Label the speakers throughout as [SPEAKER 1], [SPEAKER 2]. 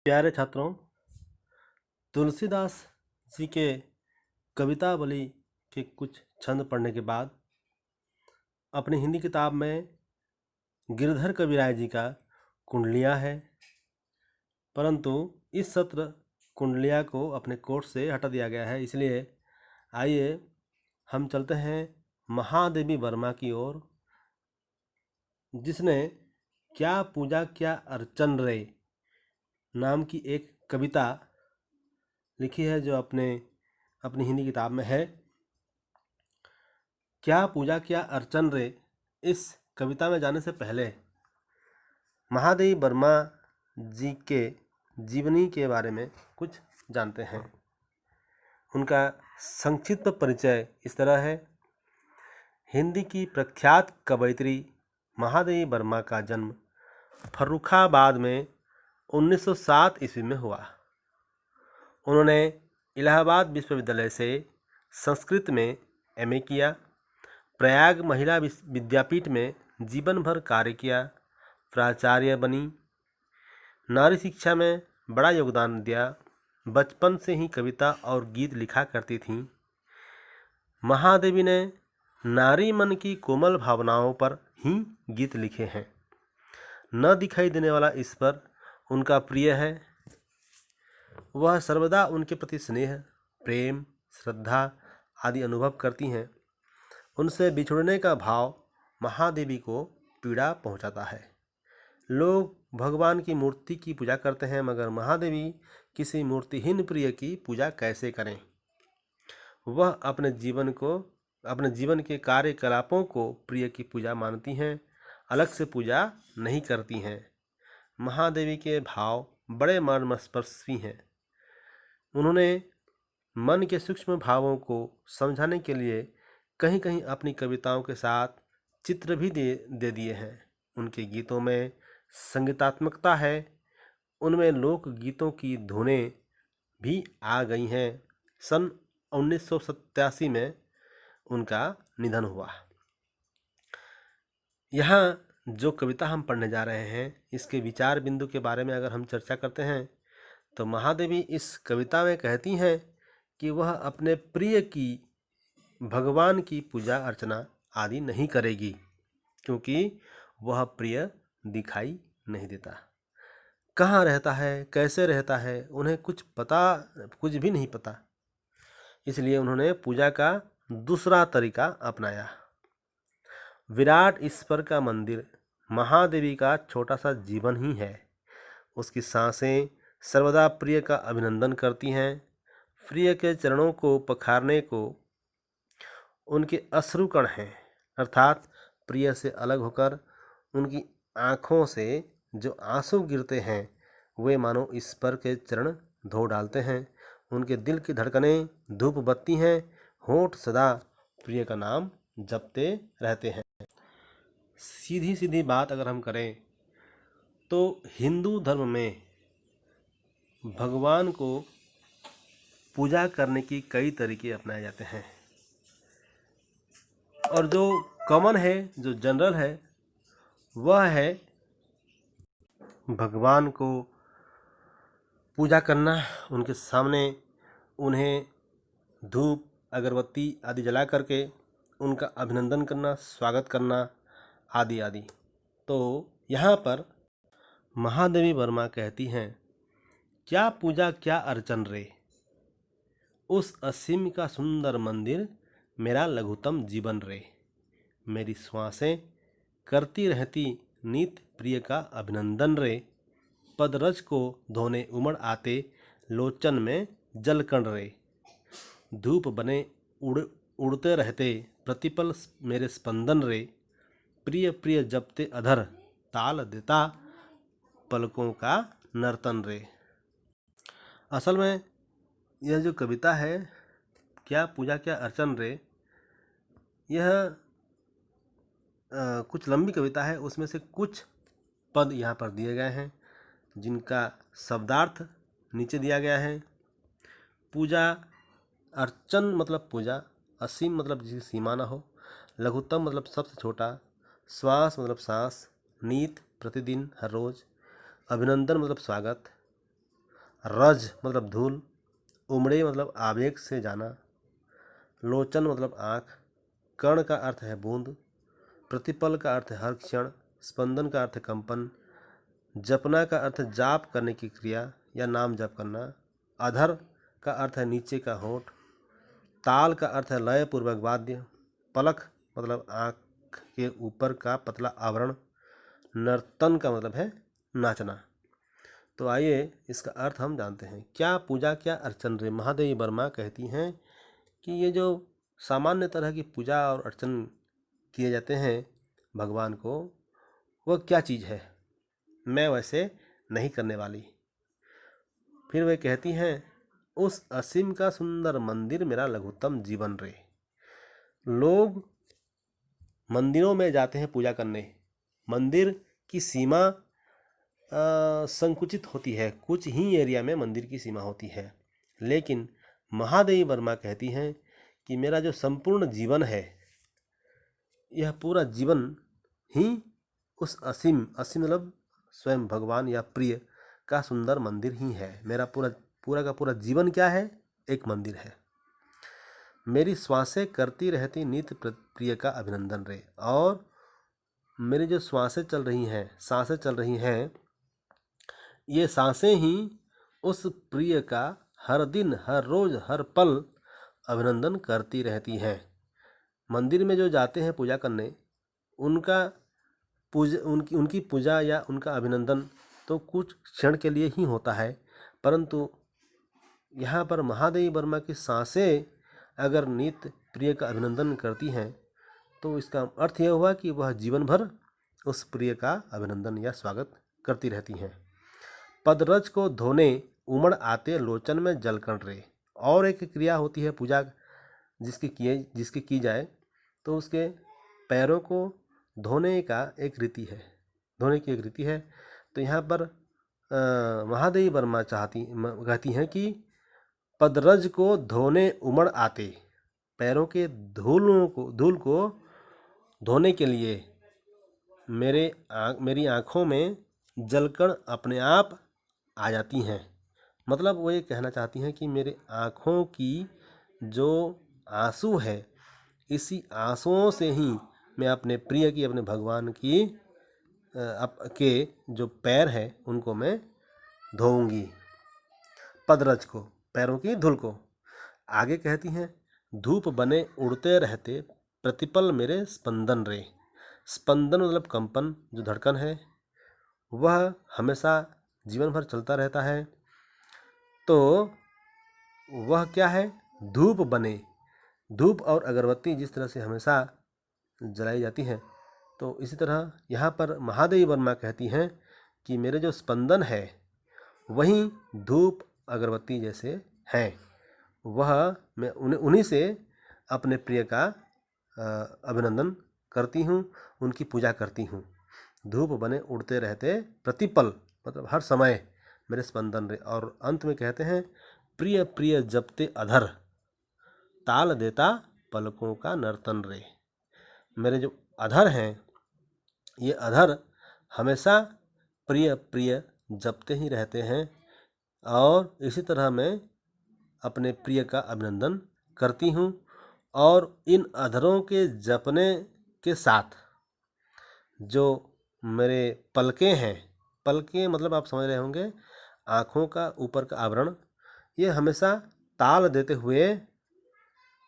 [SPEAKER 1] प्यारे छात्रों, तुलसीदास जी के कवितावली के कुछ छंद पढ़ने के बाद अपनी हिंदी किताब में गिरधर कविराय जी का कुंडलियाँ है, परंतु इस सत्र कुंडलियाँ को अपने कोर्स से हटा दिया गया है। इसलिए आइए हम चलते हैं महादेवी वर्मा की ओर, जिसने क्या पूजा क्या अर्चन रे नाम की एक कविता लिखी है, जो अपनी हिंदी किताब में है। क्या पूजा क्या अर्चन रे इस कविता में जाने से पहले महादेवी वर्मा जी के जीवनी के बारे में कुछ जानते हैं। उनका संक्षिप्त परिचय इस तरह है। हिंदी की प्रख्यात कवयित्री महादेवी वर्मा का जन्म फर्रुखाबाद में 1907 ईस्वी में हुआ। उन्होंने इलाहाबाद विश्वविद्यालय से संस्कृत में एमए किया, प्रयाग महिला विद्यापीठ में जीवन भर कार्य किया, प्राचार्य बनी, नारी शिक्षा में बड़ा योगदान दिया। बचपन से ही कविता और गीत लिखा करती थीं। महादेवी ने नारी मन की कोमल भावनाओं पर ही गीत लिखे हैं। न दिखाई देने वाला इस पर उनका प्रिय है। वह सर्वदा उनके प्रति स्नेह, प्रेम, श्रद्धा आदि अनुभव करती हैं। उनसे बिछुड़ने का भाव महादेवी को पीड़ा पहुंचाता है। लोग भगवान की मूर्ति की पूजा करते हैं, मगर महादेवी किसी मूर्तिहीन प्रिय की पूजा कैसे करें। वह अपने जीवन के कार्यकलापों को प्रिय की पूजा मानती हैं, अलग से पूजा नहीं करती हैं। महादेवी के भाव बड़े मर्मस्पर्शी हैं। उन्होंने मन के सूक्ष्म भावों को समझाने के लिए कहीं कहीं अपनी कविताओं के साथ चित्र भी दे दिए हैं। उनके गीतों में संगीतात्मकता है। उनमें लोक गीतों की धुनें भी आ गई हैं। सन 1987 में उनका निधन हुआ। यहाँ जो कविता हम पढ़ने जा रहे हैं, इसके विचार बिंदु के बारे में अगर हम चर्चा करते हैं तो महादेवी इस कविता में कहती हैं कि वह अपने प्रिय की भगवान की पूजा अर्चना आदि नहीं करेगी, क्योंकि वह प्रिय दिखाई नहीं देता। कहाँ रहता है, कैसे रहता है, उन्हें कुछ भी नहीं पता। इसलिए उन्होंने पूजा का दूसरा तरीका अपनाया। विराट ईश्वर का मंदिर महादेवी का छोटा सा जीवन ही है। उसकी सांसें सर्वदा प्रिय का अभिनंदन करती हैं। प्रिय के चरणों को पखारने को उनके अश्रुकण हैं, अर्थात प्रिय से अलग होकर उनकी आँखों से जो आंसू गिरते हैं, वे मानो ईश्वर के चरण धो डालते हैं। उनके दिल की धड़कनें धूप बत्ती हैं, होंठ सदा प्रिय का नाम जपते रहते हैं। सीधी सीधी बात अगर हम करें तो हिंदू धर्म में भगवान को पूजा करने की कई तरीके अपनाए जाते हैं, और जो कॉमन है, जो जनरल है, वह है भगवान को पूजा करना, उनके सामने उन्हें धूप अगरबत्ती आदि जला करके उनका अभिनंदन करना, स्वागत करना आदि आदि। तो यहाँ पर महादेवी वर्मा कहती हैं, क्या पूजा क्या अर्चन रे, उस असीम का सुंदर मंदिर मेरा लघुतम जीवन रे। मेरी श्वासें करती रहती नित प्रिय का अभिनंदन रे। पदरज को धोने उमड़ आते लोचन में जलकण रे। धूप बने उड़ते रहते प्रतिपल मेरे स्पंदन रे। प्रिय प्रिय जपते अधर ताल देता पलकों का नर्तन रे। असल में यह जो कविता है, क्या पूजा क्या अर्चन रे, यह कुछ लंबी कविता है। उसमें से कुछ पद यहाँ पर दिए गए हैं, जिनका शब्दार्थ नीचे दिया गया है। पूजा, अर्चन मतलब पूजा, असीम मतलब जिसकी सीमा न हो, लघुत्तम मतलब सबसे छोटा, श्वास मतलब सांस, नीत प्रतिदिन हर रोज, अभिनंदन मतलब स्वागत, रज मतलब धूल, उमड़े मतलब आवेग से जाना, लोचन मतलब आँख, कण का अर्थ है बूंद, प्रतिपल का अर्थ है हर क्षण, स्पंदन का अर्थ है कंपन, जपना का अर्थ है जाप करने की क्रिया या नाम जप करना, अधर का अर्थ है नीचे का होंठ, ताल का अर्थ है लय पूर्वक वाद्य, पलक मतलब आँख के ऊपर का पतला आवरण, नर्तन का मतलब है नाचना। तो आइए इसका अर्थ हम जानते हैं। क्या पूजा क्या अर्चन रे। महादेवी वर्मा कहती हैं कि ये जो सामान्य तरह की पूजा और अर्चन किए जाते हैं भगवान को, वह क्या चीज़ है, मैं वैसे नहीं करने वाली। फिर वे कहती हैं, उस असीम का सुंदर मंदिर मेरा लघुत्तम जीवन रे। लोग मंदिरों में जाते हैं पूजा करने, मंदिर की सीमा संकुचित होती है, कुछ ही एरिया में मंदिर की सीमा होती है, लेकिन महादेवी वर्मा कहती हैं कि मेरा जो संपूर्ण जीवन है, यह पूरा जीवन ही उस असीम मतलब स्वयं भगवान या प्रिय का सुंदर मंदिर ही है। मेरा पूरा का पूरा जीवन क्या है, एक मंदिर है। मेरी श्वासें करती रहती नित्य प्रिय का अभिनंदन रे। और मेरी जो सांसें चल रही हैं, ये सांसें ही उस प्रिय का हर दिन, हर रोज, हर पल अभिनंदन करती रहती हैं। मंदिर में जो जाते हैं पूजा करने, उनकी पूजा या उनका अभिनंदन तो कुछ क्षण के लिए ही होता है, परंतु यहाँ पर महादेवी वर्मा की सांसें अगर नित्य प्रिय का अभिनंदन करती हैं, तो इसका अर्थ यह हुआ कि वह जीवन भर उस प्रिय का अभिनंदन या स्वागत करती रहती हैं। पदरज को धोने उमड़ आते लोचन में जलकण रे। और एक क्रिया होती है पूजा जिसकी की जाए, तो उसके पैरों को धोने की एक रीति है। तो यहाँ पर महादेवी वर्मा कहती हैं कि पदरज को धोने उमड़ आते, पैरों के धूल को धोने के लिए मेरी आँखों में जलकण अपने आप आ जाती हैं। मतलब वो ये कहना चाहती हैं कि मेरे आँखों की जो आंसू है, इसी आंसुओं से ही मैं अपने प्रिय की, अपने भगवान की के जो पैर हैं उनको मैं धोऊंगी, पदरज को, पैरों की धूल को। आगे कहती हैं, धूप बने उड़ते रहते प्रतिपल मेरे स्पंदन रे। स्पंदन मतलब कंपन, जो धड़कन है वह हमेशा जीवन भर चलता रहता है। तो वह क्या है, धूप बने। धूप और अगरबत्ती जिस तरह से हमेशा जलाई जाती है, तो इसी तरह यहाँ पर महादेवी वर्मा कहती हैं कि मेरे जो स्पंदन है वही धूप अगरबत्ती जैसे हैं। वह मैं उन्हीं से अपने प्रिय का अभिनंदन करती हूँ, उनकी पूजा करती हूँ। धूप बने उड़ते रहते प्रतिपल मतलब हर समय मेरे स्पंदन रे। और अंत में कहते हैं, प्रिय प्रिय जपते अधर, ताल देता पलकों का नर्तन रे। मेरे जो अधर हैं, ये अधर हमेशा प्रिय प्रिय जपते ही रहते हैं, और इसी तरह मैं अपने प्रिय का अभिनंदन करती हूँ। और इन अधरों के जपने के साथ जो मेरे पलकें हैं, पलकें मतलब आप समझ रहे होंगे आँखों का ऊपर का आवरण, ये हमेशा ताल देते हुए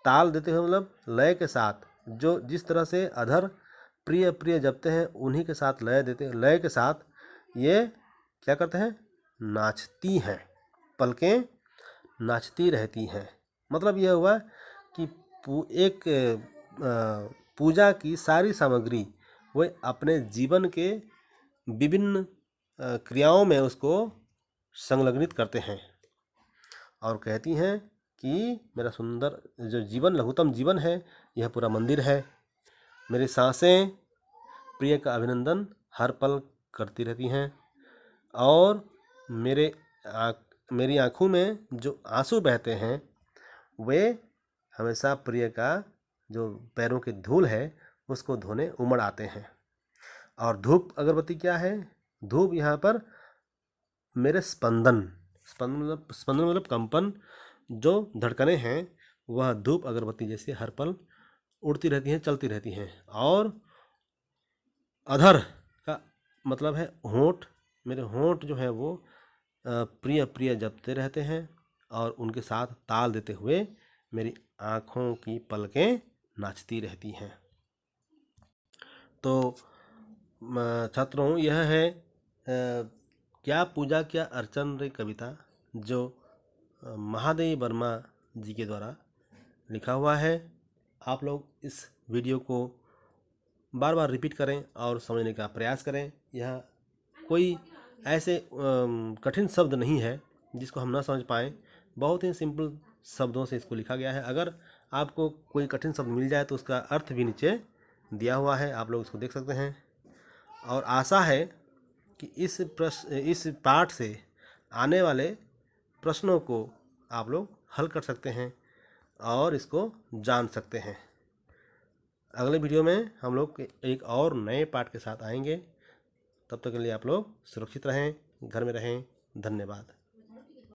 [SPEAKER 1] मतलब लय के साथ, जो जिस तरह से अधर प्रिय प्रिय जपते हैं उन्हीं के साथ लय के साथ ये क्या करते हैं, नाचती हैं, पलकें नाचती रहती हैं। मतलब यह हुआ कि एक पूजा की सारी सामग्री वे अपने जीवन के विभिन्न क्रियाओं में उसको संलग्नित करते हैं और कहती हैं कि मेरा सुंदर जो जीवन, लघुत्तम जीवन है, यह पूरा मंदिर है। मेरी सांसें प्रिय का अभिनंदन हर पल करती रहती हैं, और मेरी आँखों में जो आंसू बहते हैं वे हमेशा प्रिय का जो पैरों की धूल है उसको धोने उमड़ आते हैं। और धूप अगरबत्ती क्या है, धूप यहाँ पर मेरे स्पंदन स्पंदन मतलब कंपन, जो धड़कनें हैं वह धूप अगरबत्ती जैसे हर पल उड़ती रहती हैं, चलती रहती हैं। और अधर का मतलब है होंठ, मेरे होंठ जो है वो प्रिय प्रिय जपते रहते हैं और उनके साथ ताल देते हुए मेरी आँखों की पलकें नाचती रहती हैं। तो छात्रों, यह है क्या पूजा क्या अर्चन रे कविता, जो महादेवी वर्मा जी के द्वारा लिखा हुआ है। आप लोग इस वीडियो को बार बार रिपीट करें और समझने का प्रयास करें। यह कोई ऐसे कठिन शब्द नहीं है जिसको हम ना समझ पाएँ। बहुत ही सिंपल शब्दों से इसको लिखा गया है। अगर आपको कोई कठिन शब्द मिल जाए तो उसका अर्थ भी नीचे दिया हुआ है, आप लोग इसको देख सकते हैं। और आशा है कि इस पाठ से आने वाले प्रश्नों को आप लोग हल कर सकते हैं और इसको जान सकते हैं। अगले वीडियो में हम लोग एक और नए पाठ के साथ आएंगे। तब तक के लिए आप लोग सुरक्षित रहें, घर में रहें। धन्यवाद।